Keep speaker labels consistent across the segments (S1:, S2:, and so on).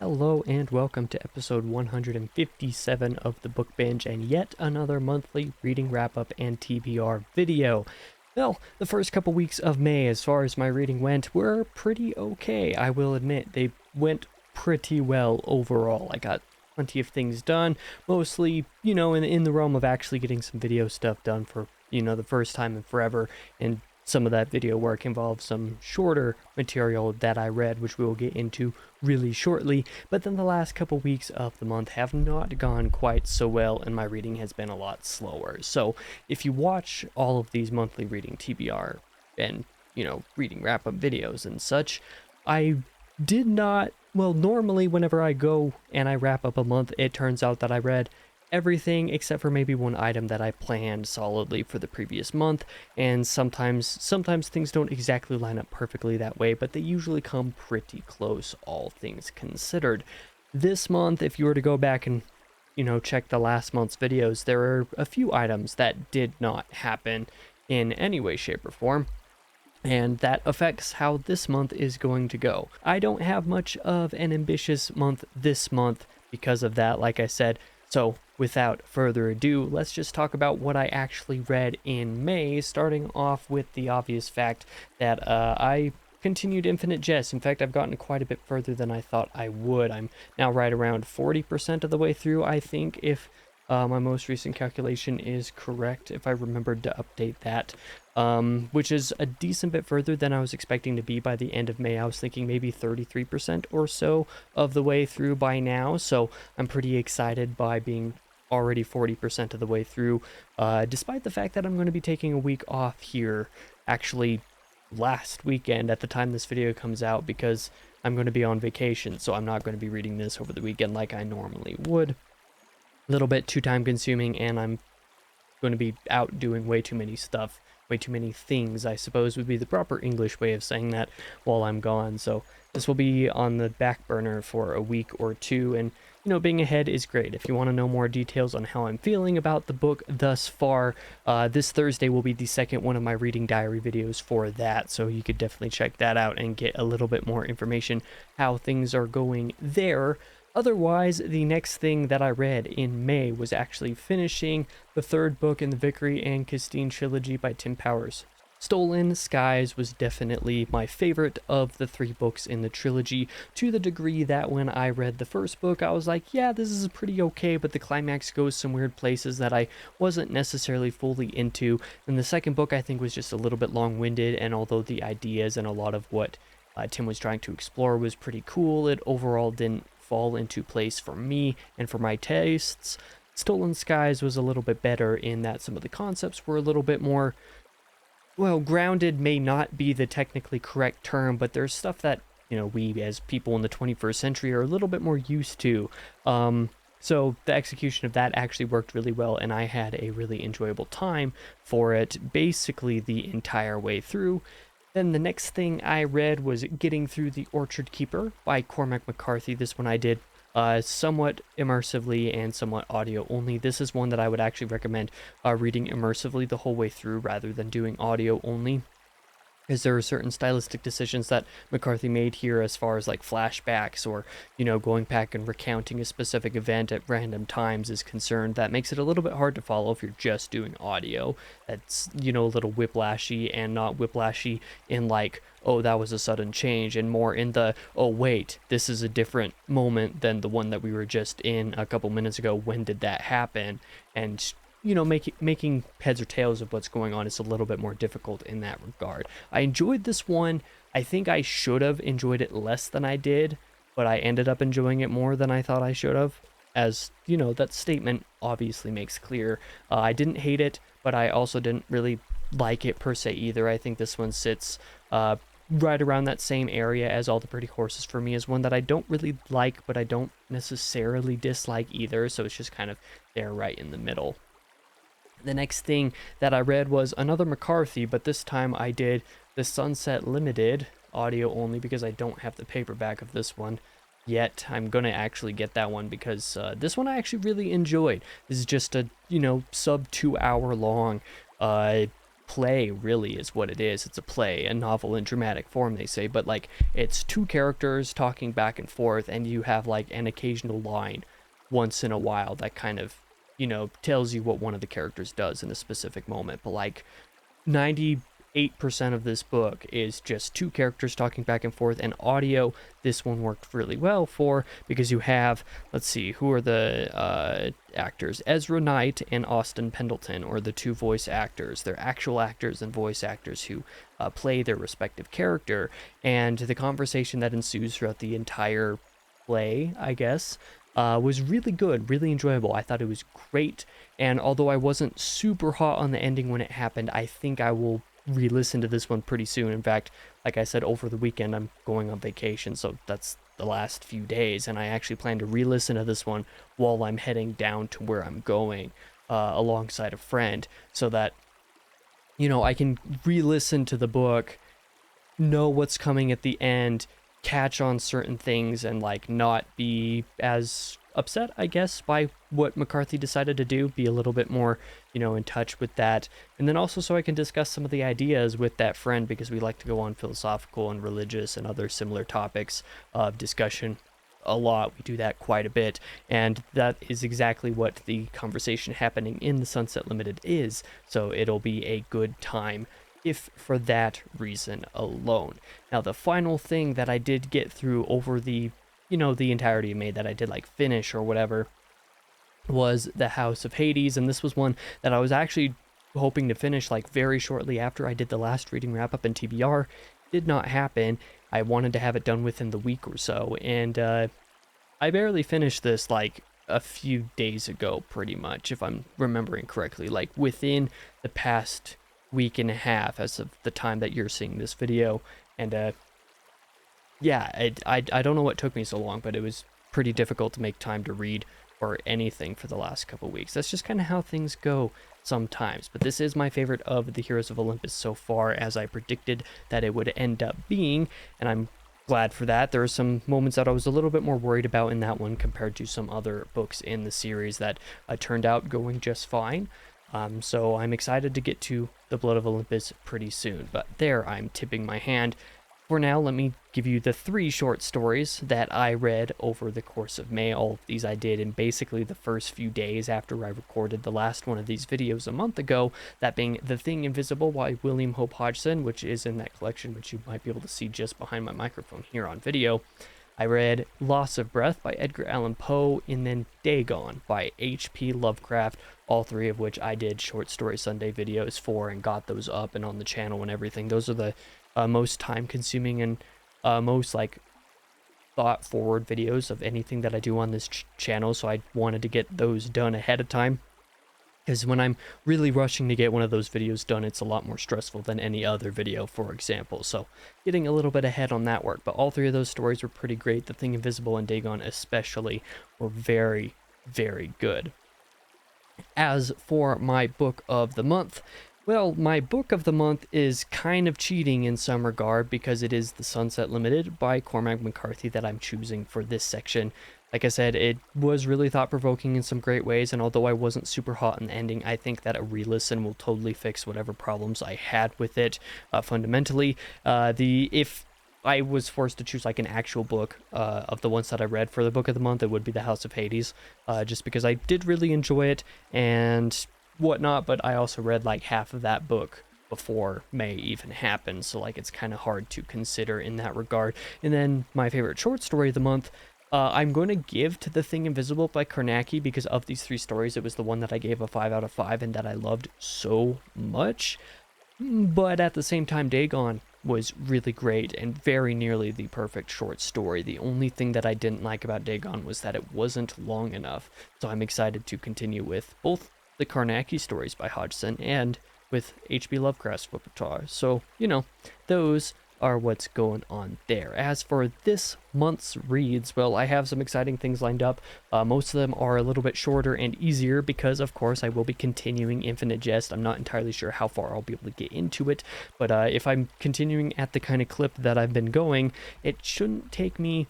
S1: Hello and welcome to episode 157 of the Book Binge and yet another monthly reading wrap-up and TBR video. Well, the first couple weeks of May, as far as my reading went, were pretty okay. I will admit, they went pretty well overall. I got plenty of things done, mostly, in the realm of actually getting some video stuff done for, the first time in forever, and some of that video work involved some shorter material that I read, which we will get into really shortly. But then the last couple weeks of the month have not gone quite so well, and my reading has been a lot slower. So if you watch all of these monthly reading TBR and, reading wrap-up videos and such, I did not, well, normally whenever I go and I wrap up a month, it turns out that I read everything except for maybe one item that I planned solidly for the previous month, and sometimes things don't exactly line up perfectly that way, but they usually come pretty close, all things considered. This month, if you were to go back and check the last month's videos, there are a few items that did not happen in any way, shape, or form, and that affects how this month is going to go. I don't have much of an ambitious month this month because of that, like I said. So without further ado, let's just talk about what I actually read in May, starting off with the obvious fact that I continued Infinite Jest. In fact, I've gotten quite a bit further than I thought I would. I'm now right around 40% of the way through, I think, if my most recent calculation is correct, if I remembered to update that, which is a decent bit further than I was expecting to be by the end of May. I was thinking maybe 33% or so of the way through by now, so I'm pretty excited by being already 40% of the way through, despite the fact that I'm going to be taking a week off here, actually last weekend at the time this video comes out, because I'm going to be on vacation, so I'm not going to be reading this over the weekend like I normally would. A little bit too time consuming, and I'm going to be out doing way too many things, I suppose would be the proper English way of saying that, while I'm gone. So this will be on the back burner for a week or two, and being ahead is great. If you want to know more details on how I'm feeling about the book thus far, this Thursday will be the second one of my reading diary videos for that, so you could definitely check that out and get a little bit more information how things are going there. Otherwise, the next thing that I read in May was actually finishing the third book in the Vickery and Castine trilogy by Tim Powers. Stolen Skies was definitely my favorite of the three books in the trilogy, to the degree that when I read the first book, I was like, yeah, this is pretty okay, but the climax goes some weird places that I wasn't necessarily fully into. And the second book, I think, was just a little bit long-winded, and although the ideas and a lot of what Tim was trying to explore was pretty cool, it overall didn't fall into place for me and for my tastes. Stolen Skies was a little bit better in that some of the concepts were a little bit more, well, grounded may not be the technically correct term, but there's stuff that, we as people in the 21st century are a little bit more used to. So the execution of that actually worked really well, and I had a really enjoyable time for it basically the entire way through. Then the next thing I read was Getting Through the Orchard Keeper by Cormac McCarthy. This one I did somewhat immersively and somewhat audio only. This is one that I would actually recommend reading immersively the whole way through rather than doing audio only, because there are certain stylistic decisions that McCarthy made here as far as like flashbacks or, going back and recounting a specific event at random times is concerned, that makes it a little bit hard to follow if you're just doing audio. That's, a little whiplashy, and not whiplashy in like, oh, that was a sudden change, and more in the, oh, wait, this is a different moment than the one that we were just in a couple minutes ago. When did that happen? And making heads or tails of what's going on is a little bit more difficult in that regard. I enjoyed this one. I think I should have enjoyed it less than I did, but I ended up enjoying it more than I thought I should have. As, that statement obviously makes clear. I didn't hate it, but I also didn't really like it per se either. I think this one sits right around that same area as All the Pretty Horses for me, is one that I don't really like, but I don't necessarily dislike either, so it's just kind of there right in the middle. The next thing that I read was another McCarthy, but this time I did the Sunset Limited, audio only, because I don't have the paperback of this one yet. I'm going to actually get that one because this one I actually really enjoyed. This is just a, sub 2 hour long play, really, is what it is. It's a play, a novel in dramatic form, they say, but like it's two characters talking back and forth, and you have like an occasional line once in a while that kind of, tells you what one of the characters does in a specific moment. But like 98% of this book is just two characters talking back and forth, and audio. This one worked really well for, because you have, let's see, who are the actors? Ezra Knight and Austin Pendleton, or the two voice actors. They're actual actors and voice actors who play their respective character, and the conversation that ensues throughout the entire play, I guess, was really good, really enjoyable. I thought it was great, and although I wasn't super hot on the ending when it happened, I think I will re-listen to this one pretty soon. In fact, like I said, over the weekend I'm going on vacation, so that's the last few days, and I actually plan to re-listen to this one while I'm heading down to where I'm going, alongside a friend, so that I can re-listen to the book, know what's coming at the end, catch on certain things, and like not be as upset, I guess, by what McCarthy decided to do, be a little bit more, in touch with that. And then also so I can discuss some of the ideas with that friend, because we like to go on philosophical and religious and other similar topics of discussion a lot. We do that quite a bit, and that is exactly what the conversation happening in the Sunset Limited is. So it'll be a good time if for that reason alone. Now, the final thing that I did get through over the entirety of May, that I did like finish or whatever, was The House of Hades, and this was one that I was actually hoping to finish like very shortly after I did the last reading wrap up in TBR. Did not happen. I wanted to have it done within the week or so, and I barely finished this like a few days ago, pretty much, if I'm remembering correctly, like within the past week and a half as of the time that you're seeing this video. And yeah, I don't know what took me so long, but it was pretty difficult to make time to read or anything for the last couple weeks. That's just kind of how things go sometimes. But this is my favorite of the Heroes of Olympus so far, as I predicted that it would end up being, and I'm glad for that. There are some moments that I was a little bit more worried about in that one compared to some other books in the series that turned out going just fine. So I'm excited to get to The Blood of Olympus pretty soon, but there I'm tipping my hand. For now, let me give you the 3 short stories that I read over the course of May. All of these I did in basically the first few days after I recorded the last one of these videos a month ago, that being The Thing Invisible by William Hope Hodgson, which is in that collection, which you might be able to see just behind my microphone here on video. I read Loss of Breath by Edgar Allan Poe, and then Dagon by H.P. Lovecraft, all 3 of which I did Short Story Sunday videos for and got those up and on the channel and everything. Those are the most time-consuming and most like thought-forward videos of anything that I do on this channel, so I wanted to get those done ahead of time, because when I'm really rushing to get one of those videos done, it's a lot more stressful than any other video, for example. So getting a little bit ahead on that work. But all 3 of those stories were pretty great. The Thing Invisible and Dagon especially were very, very good. As for my book of the month, well, my book of the month is kind of cheating in some regard, because it is The Sunset Limited by Cormac McCarthy that I'm choosing for this section. Like I said, it was really thought-provoking in some great ways, and although I wasn't super hot on the ending, I think that a re-listen will totally fix whatever problems I had with it fundamentally. If I was forced to choose like an actual book of the ones that I read for the book of the month, it would be The House of Hades, just because I did really enjoy it and whatnot, but I also read like half of that book before May even happened, so like it's kind of hard to consider in that regard. And then my favorite short story of the month, I'm going to give to The Thing Invisible by Carnacki, because of these 3 stories, it was the one that I gave a 5 out of 5 and that I loved so much. But at the same time, Dagon was really great and very nearly the perfect short story. The only thing that I didn't like about Dagon was that it wasn't long enough, so I'm excited to continue with both the Carnacki stories by Hodgson and with H.P. Lovecraft's repertoire. So, those are what's going on there. As for this month's reads, well, I have some exciting things lined up. Most of them are a little bit shorter and easier because, of course, I will be continuing Infinite Jest. I'm not entirely sure how far I'll be able to get into it, but if I'm continuing at the kind of clip that I've been going, it shouldn't take me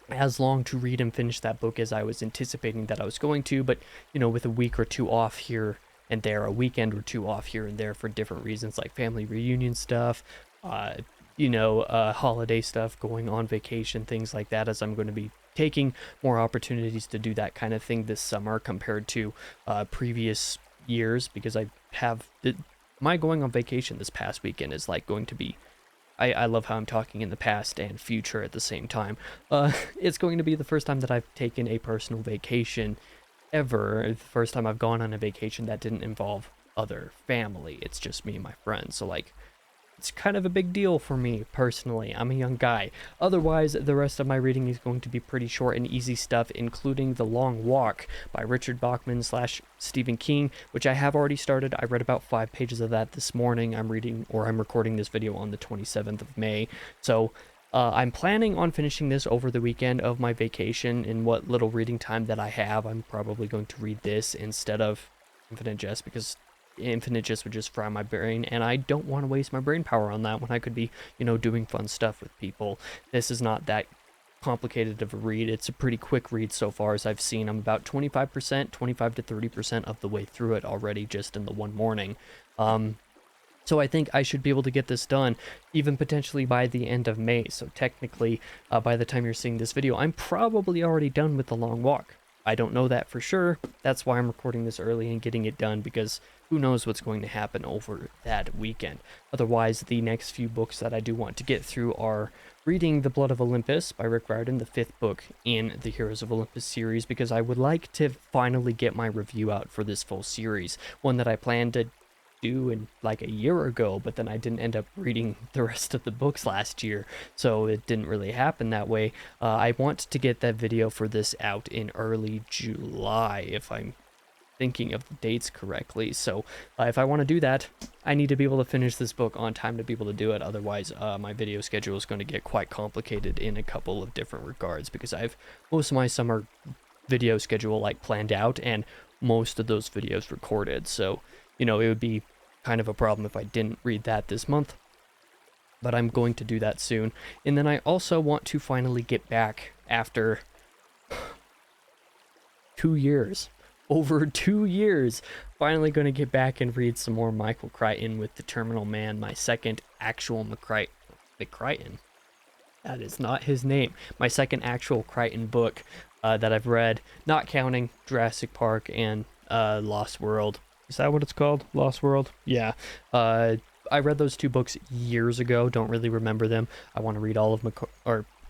S1: as long to read and finish that book as I was anticipating that I was going to. But with a week or 2 off here and there, a weekend or two off here and there for different reasons, like family reunion stuff, uh, holiday stuff, going on vacation, things like that, as I'm going to be taking more opportunities to do that kind of thing this summer compared to previous years, because my going on vacation this past weekend is like going to be, I love how I'm talking in the past and future at the same time. It's going to be the first time that I've taken a personal vacation ever. The first time I've gone on a vacation that didn't involve other family. It's just me and my friends. So like, it's kind of a big deal for me personally. I'm a young guy. Otherwise, the rest of my reading is going to be pretty short and easy stuff, including The Long Walk by Richard Bachman / Stephen King, which I have already started. I read about 5 pages of that this morning. I'm recording this video on the 27th of May. So I'm planning on finishing this over the weekend of my vacation. In what little reading time that I have, I'm probably going to read this instead of Infinite Jest, because Infinite Jest would just fry my brain, and I don't want to waste my brain power on that when I could be, doing fun stuff with people. This is not that complicated of a read. It's a pretty quick read so far, as I've seen. I'm about 25%, 25 to 30% of the way through it already, just in the one morning. So I think I should be able to get this done, even potentially by the end of May. So technically, by the time you're seeing this video, I'm probably already done with The Long Walk. I don't know that for sure. That's why I'm recording this early and getting it done, because who knows what's going to happen over that weekend. Otherwise, the next few books that I do want to get through are reading The Blood of Olympus by Rick Riordan, the 5th book in the Heroes of Olympus series, because I would like to finally get my review out for this full series, one that I planned to do in like a year ago, but then I didn't end up reading the rest of the books last year, so it didn't really happen that way. I want to get that video for this out in early July, if I'm thinking of the dates correctly. So if I want to do that, I need to be able to finish this book on time to be able to do it. Otherwise, my video schedule is going to get quite complicated in a couple of different regards, because I have most of my summer video schedule like planned out and most of those videos recorded. So it would be kind of a problem if I didn't read that this month, but I'm going to do that soon. And then I also want to finally get back after 2 years, over 2 years, finally going to get back and read some more Michael Crichton with The Terminal Man, my second actual Crichton. That is not his name. My second actual Crichton book that I've read, not counting Jurassic Park and Lost World. Is that what it's called? Lost World? Yeah. I read those 2 books years ago. Don't really remember them. I want to read all of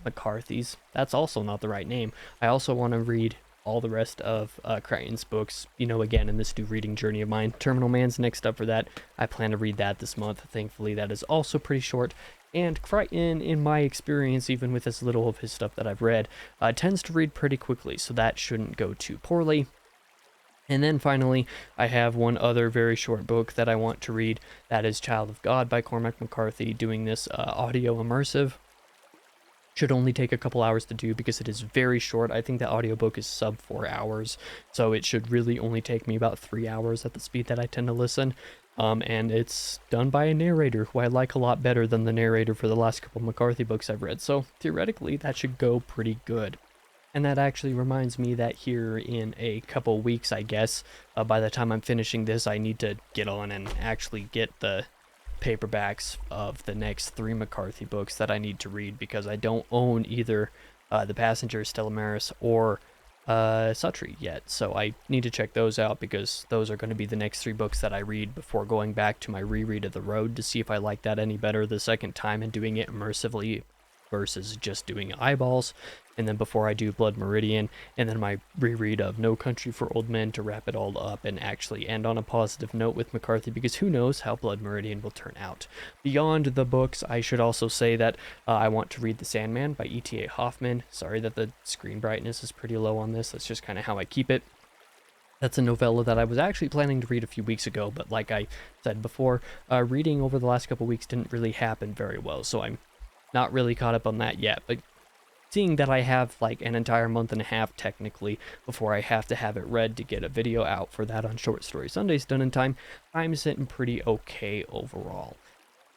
S1: McCarthy's. That's also not the right name. I also want to read all the rest of Crichton's books, again, in this new reading journey of mine. Terminal Man's next up for that. I plan to read that this month. Thankfully, that is also pretty short. And Crichton, in my experience, even with as little of his stuff that I've read, tends to read pretty quickly, so that shouldn't go too poorly. And then finally, I have one other very short book that I want to read. That is Child of God by Cormac McCarthy, doing this audio immersive. Should only take a couple hours to do because it is very short. I think the audiobook is sub 4 hours, so it should really only take me about 3 hours at the speed that I tend to listen. And it's done by a narrator who I like a lot better than the narrator for the last couple McCarthy books I've read, so theoretically that should go pretty good. And that actually reminds me that here in a couple weeks, I guess, by the time I'm finishing this, I need to get on and actually get the paperbacks of the next 3 McCarthy books that I need to read, because I don't own either The Passenger, Stella Maris, or Suttree yet. So I need to check those out, because those are going to be the next 3 books that I read before going back to my reread of The Road to see if I like that any better the second time and doing it immersively versus just doing eyeballs. And then before I do Blood Meridian, and then my reread of No Country for Old Men to wrap it all up and actually end on a positive note with McCarthy, because who knows how Blood Meridian will turn out. Beyond the books, I should also say that I want to read The Sandman by E.T.A. Hoffman. Sorry that the screen brightness is pretty low on this. That's just kind of how I keep it. That's a novella that I was actually planning to read a few weeks ago, but like I said before, reading over the last couple weeks didn't really happen very well, so I'm not really caught up on that yet. But seeing that I have like an entire month and a half technically before I have to have it read to get a video out for that on Short Story Sundays done in time, I'm sitting pretty okay overall.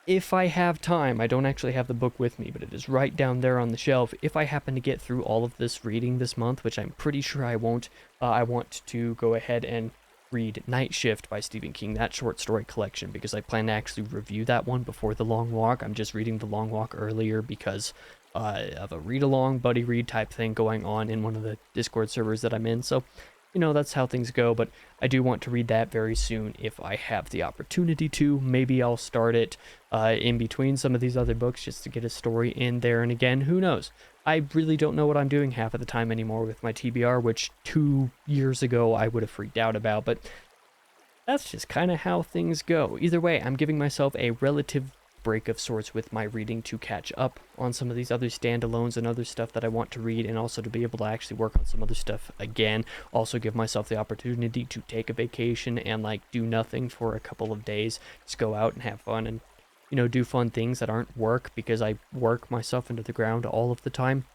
S1: If I have time, I don't actually have the book with me, but it is right down there on the shelf. If I happen to get through all of this reading this month, which I'm pretty sure I won't, I want to go ahead and read Night Shift by Stephen King, that short story collection, because I plan to actually review that one before The Long Walk. I'm just reading The Long Walk earlier because of a read-along, buddy read type thing going on in one of the Discord servers that I'm in. So, you know, that's how things go, but I do want to read that very soon if I have the opportunity to. Maybe I'll start it in between some of these other books just to get a story in there, and again, who knows? I really don't know what I'm doing half of the time anymore with my TBR, which 2 years ago I would have freaked out about, but that's just kind of how things go. Either way, I'm giving myself a relative break of sorts with my reading to catch up on some of these other standalones and other stuff that I want to read, and also to be able to actually work on some other stuff again. Also give myself the opportunity to take a vacation and like do nothing for a couple of days, just go out and have fun and, you know, do fun things that aren't work, because I work myself into the ground all of the time.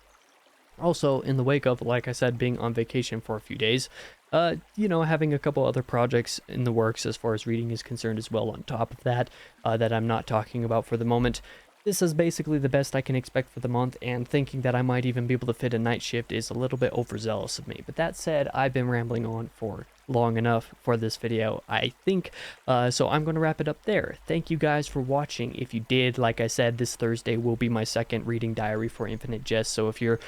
S1: Also, in the wake of, like I said, being on vacation for a few days, you know, having a couple other projects in the works as far as reading is concerned as well on top of that, that I'm not talking about for the moment. This is basically the best I can expect for the month, and thinking that I might even be able to fit a night shift is a little bit overzealous of me. But that said, I've been rambling on for long enough for this video, I think, so I'm going to wrap it up there. Thank you guys for watching. If you did, like I said, this Thursday will be my second reading diary for Infinite Jest, so if you're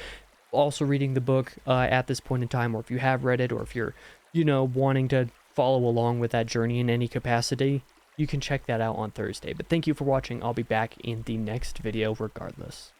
S1: also reading the book at this point in time, or if you have read it, or if you're, you know, wanting to follow along with that journey in any capacity, you can check that out on Thursday. But thank you for watching. I'll be back in the next video regardless.